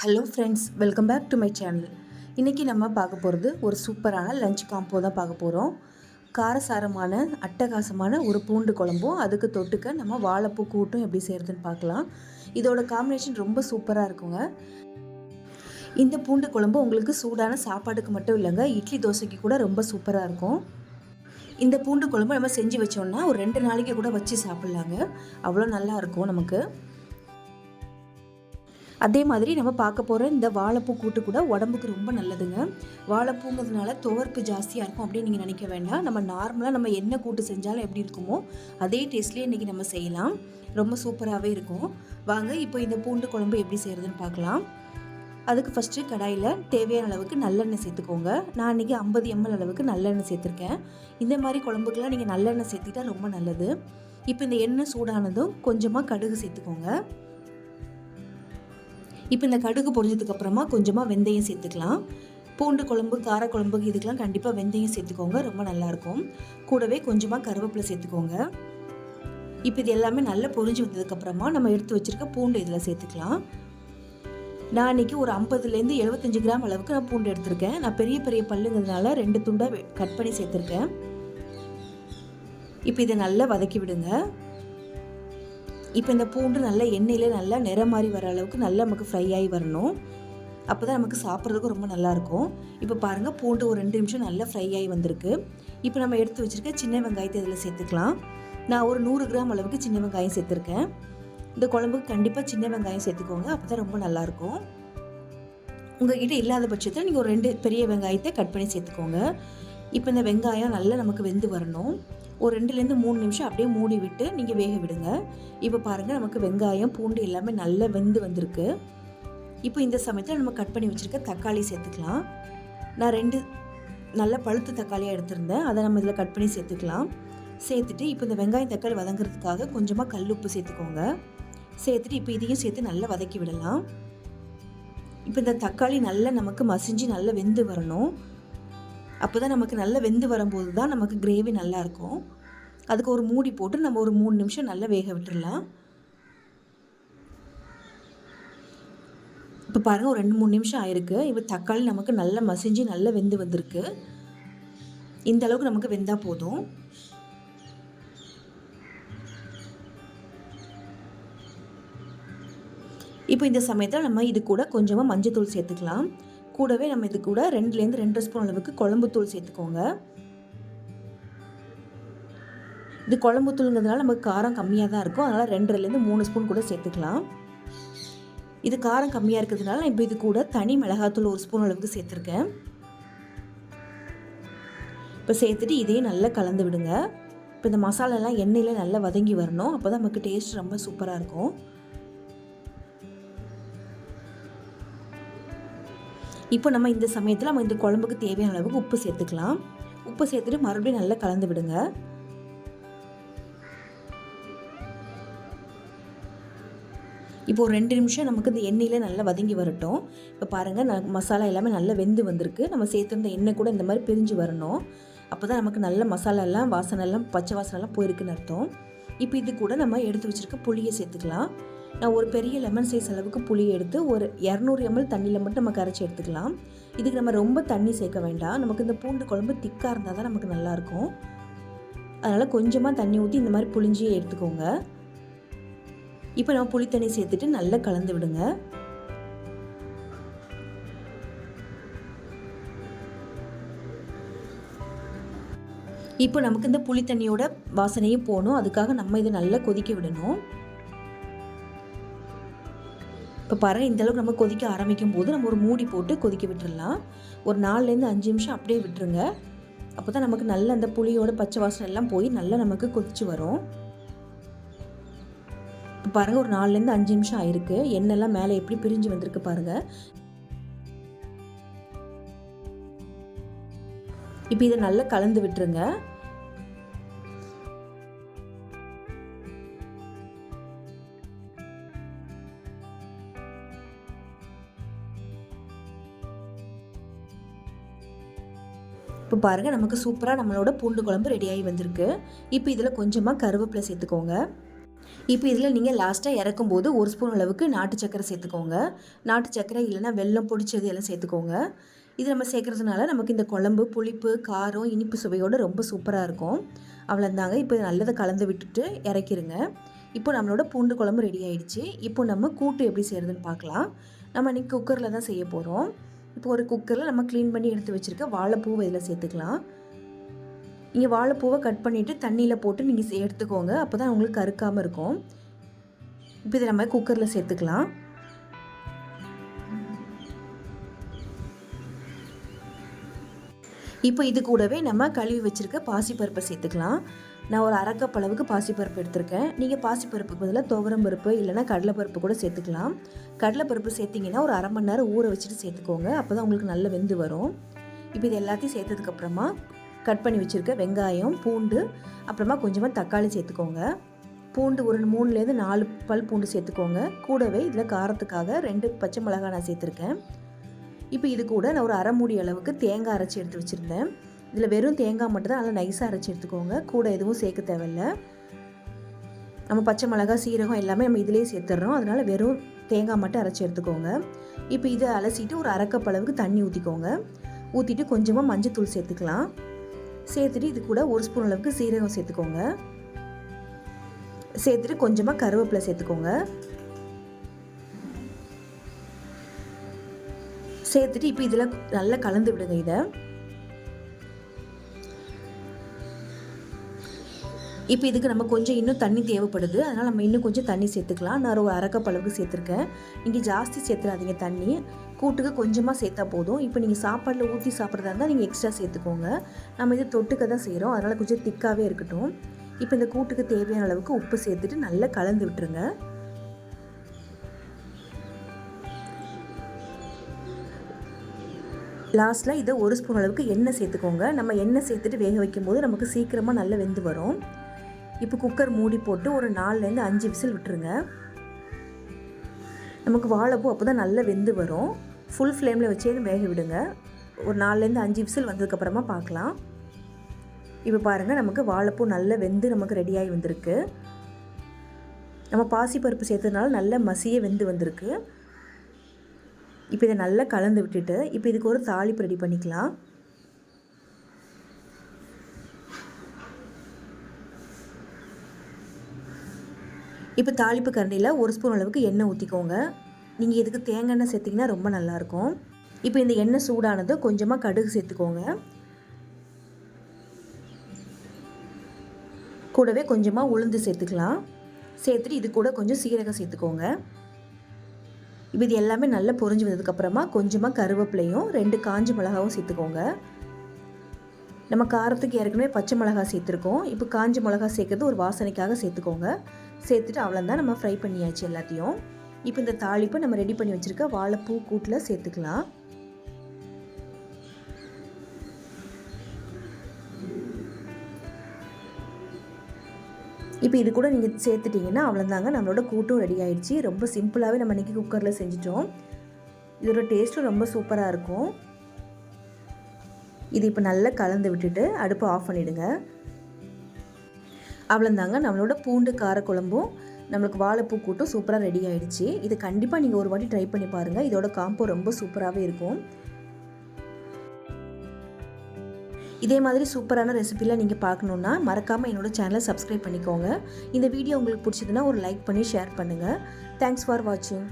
Hello friends, welcome back to my channel. இன்றைக்கி நம்ம பார்க்க போகிறது ஒரு சூப்பரான லஞ்ச் காம்போ தான் பார்க்க போகிறோம். காரசாரமான அட்டகாசமான ஒரு பூண்டு குழம்பும் அதுக்கு தொட்டுக்க நம்ம வாழைப்பூ கூட்டும் எப்படி செய்கிறதுன்னு பார்க்கலாம். இதோட காம்பினேஷன் ரொம்ப சூப்பராக இருக்குங்க. இந்த பூண்டு குழம்பு உங்களுக்கு சூடான சாப்பாடுக்கு மட்டும் இல்லைங்க, இட்லி தோசைக்கு கூட ரொம்ப சூப்பராக இருக்கும். இந்த பூண்டு குழம்பு நம்ம செஞ்சு வச்சோம்னா ஒரு 2 நாளைக்கு கூட வச்சு சாப்பிட்லாங்க. அவ்வளோ நல்லா இருக்கும் நமக்கு. அதே மாதிரி நம்ம பார்க்க போகிற இந்த வாழைப்பூ கூட்டு கூட உடம்புக்கு ரொம்ப நல்லதுங்க. வாழைப்பூங்கிறதுனால துவர்ப்பு ஜாஸ்தியாக இருக்கும் அப்படின்னு நீங்கள் நினைக்க வேண்டாம். நம்ம நார்மலாக நம்ம என்ன கூட்டு செஞ்சாலும் எப்படி இருக்குமோ அதே டேஸ்ட்லேயே இன்றைக்கி நம்ம செய்யலாம். ரொம்ப சூப்பராகவே இருக்கும். வாங்க இப்போ இந்த பூண்டு குழம்பு எப்படி செய்கிறதுன்னு பார்க்கலாம். அதுக்கு ஃபஸ்ட்டு கடாயில் தேவையான அளவுக்கு நல்லெண்ணெய் சேர்த்துக்கோங்க. நான் இன்றைக்கி 50 ml அளவுக்கு நல்லெண்ணெய் சேர்த்துருக்கேன். இந்த மாதிரி குழம்புக்கெலாம் நீங்கள் நல்லெண்ணெய் சேர்த்துக்கிட்டால் ரொம்ப நல்லது. இப்போ இந்த எண்ணெய் சூடானதும் கொஞ்சமாக கடுகு சேர்த்துக்கோங்க. இப்போ இந்த கடுகு பொரிஞ்சதுக்கப்புறமா கொஞ்சமாக வெந்தயம் சேர்த்துக்கலாம். பூண்டு குழம்பு, கார குழம்புக்கு இதுக்கெலாம் கண்டிப்பாக வெந்தயம் சேர்த்துக்கோங்க, ரொம்ப நல்லாயிருக்கும். கூடவே கொஞ்சமாக கருவேப்பிலை சேர்த்துக்கோங்க. இப்போ இது எல்லாமே நல்லா பொரிஞ்சு வந்ததுக்கப்புறமா நம்ம எடுத்து வச்சுருக்க பூண்டு இதில் சேர்த்துக்கலாம். நான் இன்றைக்கி ஒரு 50லேருந்து 75 கிராம் அளவுக்கு நான் பூண்டு எடுத்திருக்கேன். நான் பெரிய பெரிய பல்லுங்கிறதுனால 2 துண்டாக கட் பண்ணி சேர்த்துருக்கேன். இப்போ இதை நல்லா வதக்கி விடுங்க. இப்போ இந்த பூண்டு நல்லா எண்ணெயிலே நல்லா நிறம் மாதிரி வர அளவுக்கு நல்லா நமக்கு ஃப்ரை ஆகி வரணும். அப்போ தான் நமக்கு சாப்பிட்றதுக்கும் ரொம்ப நல்லாயிருக்கும். இப்போ பாருங்கள், பூண்டு ஒரு 2 நிமிஷம் நல்லா ஃப்ரை ஆகி வந்திருக்கு. இப்போ நம்ம எடுத்து வச்சுருக்க சின்ன வெங்காயத்தை இதில் சேர்த்துக்கலாம். நான் ஒரு 100 கிராம் அளவுக்கு சின்ன வெங்காயம் சேர்த்துருக்கேன். இந்த குழம்புக்கு கண்டிப்பாக சின்ன வெங்காயம் சேர்த்துக்கோங்க, அப்போ தான் ரொம்ப நல்லாயிருக்கும். உங்கள்கிட்ட இல்லாத பட்சத்தில் நீங்கள் ஒரு 2 பெரிய வெங்காயத்தை கட் பண்ணி சேர்த்துக்கோங்க. இப்போ இந்த வெங்காயம் நல்லா நமக்கு வெந்து வரணும். ஒரு 2லேருந்து 3 நிமிஷம் அப்படியே மூடி விட்டு நீங்கள் வேக விடுங்க. இப்போ பாருங்கள், நமக்கு வெங்காயம் பூண்டு எல்லாமே நல்லா வெந்து வந்திருக்கு. இப்போ இந்த சமயத்தில் நம்ம கட் பண்ணி வச்சுருக்க தக்காளி சேர்த்துக்கலாம். நான் 2 நல்ல பழுத்த தக்காளியாக எடுத்திருந்தேன், அதை நம்ம இதில் கட் பண்ணி சேர்த்துக்கலாம். சேர்த்துட்டு இப்போ இந்த வெங்காயம் தக்காளி வதங்கிறதுக்காக கொஞ்சமாக கல்லுப்பு சேர்த்துக்கோங்க. சேர்த்துட்டு இப்போ இதையும் சேர்த்து நல்லா வதக்கி விடலாம். இப்போ இந்த தக்காளி நல்லா நமக்கு மசிஞ்சு நல்லா வெந்து வரணும். அப்போ தான் நமக்கு நல்லா வெந்து வரும்போது தான் நமக்கு கிரேவி நல்லாயிருக்கும். அதுக்கு ஒரு மூடி போட்டு நம்ம ஒரு 3 நிமிஷம் நல்லா வேக விட்டுடலாம். இப்போ பாருங்கள், ஒரு 2-3 நிமிஷம் ஆயிருக்கு. இப்போ தக்காளி நமக்கு நல்லா மசிஞ்சு நல்லா வெந்து வந்திருக்கு. இந்த அளவுக்கு நமக்கு வெந்தால் போதும். இப்போ இந்த சமயத்தில் நம்ம இது கூட கொஞ்சமாக மஞ்சள்தூள் சேர்த்துக்கலாம். கூடவே நம்ம இது கூட 2லேருந்து 2 ஸ்பூன் அளவுக்கு குழம்புத்தூள் சேர்த்துக்கோங்க. இது குழம்புத்தூளுங்கிறதுனால நமக்கு காரம் கம்மியாக தான் இருக்கும், அதனால் 2லேருந்து 3 ஸ்பூன் கூட சேர்த்துக்கலாம். இது காரம் கம்மியாக இருக்கிறதுனால நான் இப்போ இது கூட தனி மிளகாத்தூள் 1 ஸ்பூன் அளவுக்கு சேர்த்துருக்கேன். இப்போ சேர்த்துட்டு இதையும் நல்லா கலந்து விடுங்க. இப்போ இந்த மசாலாலாம் எண்ணெயில் நல்லா வதங்கி வரணும், அப்போ தான் நமக்கு டேஸ்ட் ரொம்ப சூப்பராக இருக்கும். இப்போ நம்ம இந்த சமயத்தில் நம்ம இந்த குழம்புக்கு தேவையான அளவுக்கு உப்பு சேர்த்துக்கலாம். உப்பு சேர்த்துட்டு மறுபடியும் நல்லா கலந்து விடுங்க. இப்போ ஒரு 2 நிமிஷம் நமக்கு இந்த எண்ணெயில் நல்லா வதங்கி வரட்டும். இப்போ பாருங்கள், மசாலா எல்லாமே நல்லா வெந்து வந்திருக்கு. நம்ம சேர்த்துருந்த எண்ணெய் கூட இந்த மாதிரி பிரிஞ்சு வரணும். அப்போ தான் நமக்கு நல்ல மசாலாலாம் வாசனைலாம் பச்சை வாசனைலாம் போயிருக்குன்னு அர்த்தம். இப்போ இது கூட நம்ம எடுத்து வச்சுருக்க புளியை சேர்த்துக்கலாம். நான் ஒரு பெரிய லெமன் சைஸ் அளவுக்கு புளி எடுத்து ஒரு 200 ml தண்ணியில் மட்டும் நம்ம கரைச்சி எடுத்துக்கலாம். இதுக்கு நம்ம ரொம்ப தண்ணி சேர்க்க வேண்டாம். நமக்கு இந்த பூண்டு குழம்பு திக்காக இருந்தால் தான் நமக்கு நல்லாயிருக்கும். அதனால் கொஞ்சமாக தண்ணி ஊற்றி இந்த மாதிரி புளிஞ்சி எடுத்துக்கோங்க. இப்போ நம்ம புளி தண்ணி சேர்த்துட்டு நல்லா கலந்து விடுங்க. இப்போ நமக்கு இந்த புளி தண்ணியோட வாசனையும் போகணும், அதுக்காக நம்ம இதை நல்லா கொதிக்க விடணும். இப்போ பாருங்கள், இந்தளவுக்கு நம்ம கொதிக்க ஆரம்பிக்கும் போது நம்ம ஒரு மூடி போட்டு கொதிக்க விட்டுடலாம். ஒரு 4லேருந்து 5 நிமிஷம் அப்படியே விட்டுருங்க. அப்போ தான் நமக்கு நல்ல அந்த புளியோட பச்சை வாசனை எல்லாம் போய் நல்லா நமக்கு கொதிச்சு வரும். இப்போ பாருங்கள், ஒரு 4லேருந்து 5 நிமிஷம் ஆயிருக்கு. எண்ணெய்லாம் மேலே எப்படி பிரிஞ்சு வந்திருக்கு பாருங்கள். இப்போ இதை நல்லா கலந்து விட்டுருங்க. இப்போ பாருங்கள், நமக்கு சூப்பராக நம்மளோட பூண்டு குழம்பு ரெடியாகி வந்திருக்கு. இப்போ இதில் கொஞ்சமாக கருவேப்பிலை சேர்த்துக்கோங்க. இப்போ இதில் நீங்கள் லாஸ்ட்டாக இறக்கும்போது ஒரு ஸ்பூன் அளவுக்கு நாட்டு சக்கரை சேர்த்துக்கோங்க. நாட்டு சக்கரை இல்லைன்னா வெல்லம் பொடிச்சது எல்லாம் சேர்த்துக்கோங்க. இது நம்ம சேர்க்குறதுனால நமக்கு இந்த குழம்பு புளிப்பு, காரம், இனிப்பு சுவையோடு ரொம்ப சூப்பராக இருக்கும். அவ்வளோதாங்க. இப்போ நல்லதை கலந்து விட்டுட்டு இறக்கிருங்க. இப்போ நம்மளோட பூண்டு குழம்பு ரெடி ஆகிடுச்சு. இப்போ நம்ம கூட்டு எப்படி செய்கிறதுன்னு பார்க்கலாம். நம்ம இன்றைக்கி குக்கரில் தான் செய்ய போகிறோம். இப்போ ஒரு குக்கரில் நம்ம க்ளீன் பண்ணி எடுத்து வச்சுருக்க வாழைப்பூவை இதில் சேர்த்துக்கலாம். நீங்கள் வாழைப்பூவை கட் பண்ணிவிட்டு தண்ணியில் போட்டு நீங்கள் எடுத்துக்கோங்க. அப்போ தான் உங்களுக்கு கருக்காமல் இருக்கும். இப்போ இதை நம்ம குக்கரில் சேர்த்துக்கலாம். இப்போ இது கூடவே நம்ம கழுவி வச்சுருக்க பாசிப்பருப்பை சேர்த்துக்கலாம். நான் ஒரு அரை கப் அளவுக்கு பாசிப்பருப்பு எடுத்திருக்கேன். நீங்கள் பாசிப்பருப்புக்கு பதிலாக துவரம் பருப்பு இல்லைனா கடலைப்பருப்பு கூட சேர்த்துக்கலாம். கடலைப்பருப்பு சேர்த்திங்கன்னா ஒரு அரை மணி நேரம் ஊற வச்சுட்டு சேர்த்துக்கோங்க. அப்போ தான் உங்களுக்கு நல்ல வெந்து வரும். இப்போ இது எல்லாத்தையும் சேர்த்ததுக்கப்புறமா கட் பண்ணி வச்சுருக்க வெங்காயம், பூண்டு, அப்புறமா கொஞ்சமாக தக்காளி சேர்த்துக்கோங்க. பூண்டு ஒரு 3லேருந்து 4 பல் பூண்டு சேர்த்துக்கோங்க. கூடவே இதில் காரத்துக்காக 2 பச்சை மிளகாய் நான் சேர்த்துருக்கேன். இப்போ இது கூட நான் ஒரு அரை மூடி அளவுக்கு தேங்காய் அரைச்சி எடுத்து வச்சுருந்தேன். இதில் வெறும் தேங்காய் மட்டும் தான், நல்லா நைஸாக அரைச்சி எடுத்துக்கோங்க. கூட எதுவும் சேர்க்க தேவையில்லை. நம்ம பச்சை மிளகாய், சீரகம் எல்லாமே நம்ம இதிலே சேர்த்துட்றோம். அதனால் வெறும் தேங்காய் மட்டும் அரைச்சி எடுத்துக்கோங்க. இப்போ இதை அலசிட்டு ஒரு அரை கப் அளவுக்கு தண்ணி ஊற்றிக்கோங்க. ஊற்றிட்டு கொஞ்சமாக மஞ்சத்தூள் சேர்த்துக்கலாம். சேர்த்துட்டு இது கூட ஒரு ஸ்பூன் அளவுக்கு சீரகம் சேர்த்துக்கோங்க. சேர்த்துட்டு கொஞ்சமாக கருவேப்பிலை சேர்த்துக்கோங்க. சேர்த்துட்டு இப்போ இதில் நல்லா கலந்து விடுங்க. இதை இப்போ இதுக்கு நம்ம கொஞ்சம் இன்னும் தண்ணி தேவைப்படுது. அதனால் நம்ம இன்னும் கொஞ்சம் தண்ணி சேர்த்துக்கலாம். நான் ஒரு அரை கப் அளவுக்கு சேர்த்துருக்கேன். நீங்கள் ஜாஸ்தி சேர்த்துறாதீங்க தண்ணி. கூட்டுக்கு கொஞ்சமாக சேர்த்தா போதும். இப்போ நீங்கள் சாப்பாட்டில் ஊற்றி சாப்பிட்றதா இருந்தால் நீங்கள் எக்ஸ்ட்ரா சேர்த்துக்கோங்க. நம்ம இது தொட்டுக்க தான் செய்கிறோம். அதனால் கொஞ்சம் திக்காகவே இருக்கட்டும். இப்போ இந்த கூட்டுக்கு தேவையான அளவுக்கு உப்பு சேர்த்துட்டு நல்லா கலந்து விட்டுருங்க. லாஸ்ட்டில் இதை ஒரு ஸ்பூன் அளவுக்கு எண்ணெய் சேர்த்துக்கோங்க. நம்ம எண்ணெய் சேர்த்துட்டு வேக வைக்கும்போது நமக்கு சீக்கிரமாக நல்லா வெந்து வரும். இப்போ குக்கர் மூடி போட்டு ஒரு 4லேருந்து 5 விசில் விட்டுருங்க. நமக்கு வாழைப்பூ அப்போ தான் நல்லா வெந்து வரும். ஃபுல் ஃப்ளேமில் வச்சே வேக விடுங்க. ஒரு 4லேருந்து 5 விசில் வந்ததுக்கப்புறமா பார்க்கலாம். இப்போ பாருங்கள், நமக்கு வாழைப்பூ நல்லா வெந்து நமக்கு ரெடியாகி வந்திருக்கு. நம்ம பாசிப்பருப்பு சேர்த்ததுனால நல்லா மசியே வெந்து வந்திருக்கு. இப்போ இதை நல்லா கலந்து விட்டுட்டு இப்போ இதுக்கு ஒரு தாளிப்பு ரெடி பண்ணிக்கலாம். இப்போ தாளிப்பு கரண்டியில் ஒரு ஸ்பூன் அளவுக்கு எண்ணெய் ஊற்றிக்கோங்க. நீங்கள் இதுக்கு தேங்காய் எண்ணெய் சேர்த்திங்கன்னா ரொம்ப நல்லாயிருக்கும். இப்போ இந்த எண்ணெய் சூடானது கொஞ்சமாக கடுகு சேர்த்துக்கோங்க. கூடவே கொஞ்சமாக உளுந்து சேர்த்துக்கலாம். சேர்த்துட்டு இது கூட கொஞ்சம் சீரகம் சேர்த்துக்கோங்க. இப்போ இது எல்லாமே நல்லா பொரிஞ்சு வந்ததுக்கப்புறமா கொஞ்சமாக கருவேப்பிலையும் 2 காஞ்ச மிளகாவும் சேர்த்துக்கோங்க. நம்ம காரத்துக்கு ஏற்கனவே பச்சை மிளகாய் சேர்த்துருக்கோம். இப்போ காஞ்ச மிளகாய் சேர்க்குறது ஒரு வாசனைக்காக சேர்த்துக்கோங்க. சேர்த்துட்டு அவ்வளோதான், நம்ம ஃப்ரை பண்ணியாச்சு எல்லாத்தையும். இப்போ இந்த தாளிப்பை நம்ம ரெடி பண்ணி வச்சுருக்க வாழைப்பூ கூட்டில் சேர்த்துக்கலாம். இப்போ இது கூட நீங்கள் சேர்த்துட்டிங்கன்னா அவ்வளோதாங்க, நம்மளோட கூட்டும் ரெடி ஆகிடுச்சு. ரொம்ப சிம்பிளாகவே நம்ம இன்றைக்கி குக்கரில் செஞ்சிட்டோம். இதோட டேஸ்ட்டும் ரொம்ப சூப்பராக இருக்கும். இது இப்போ நல்லா கலந்து விட்டுட்டு அடுப்பை ஆஃப் பண்ணிவிடுங்க. அவ்வளோதாங்க, நம்மளோட பூண்டு காரக்குழம்பும் நம்மளுக்கு வாழைப்பூ கூட்டும் சூப்பராக ரெடி ஆகிடுச்சு. இது கண்டிப்பாக நீங்கள் ஒரு வாட்டி ட்ரை பண்ணி பாருங்கள். இதோட காம்போ ரொம்ப சூப்பராகவே இருக்கும். இதே மாதிரி சூப்பரான ரெசிபிலாம் நீங்கள் பார்க்கணுன்னா மறக்காமல் என்னோடய சேனலை சப்ஸ்கிரைப் பண்ணிக்கோங்க. இந்த வீடியோ உங்களுக்கு பிடிச்சதுன்னா ஒரு லைக் பண்ணி ஷேர் பண்ணுங்கள். தேங்க்ஸ் ஃபார் வாட்சிங்.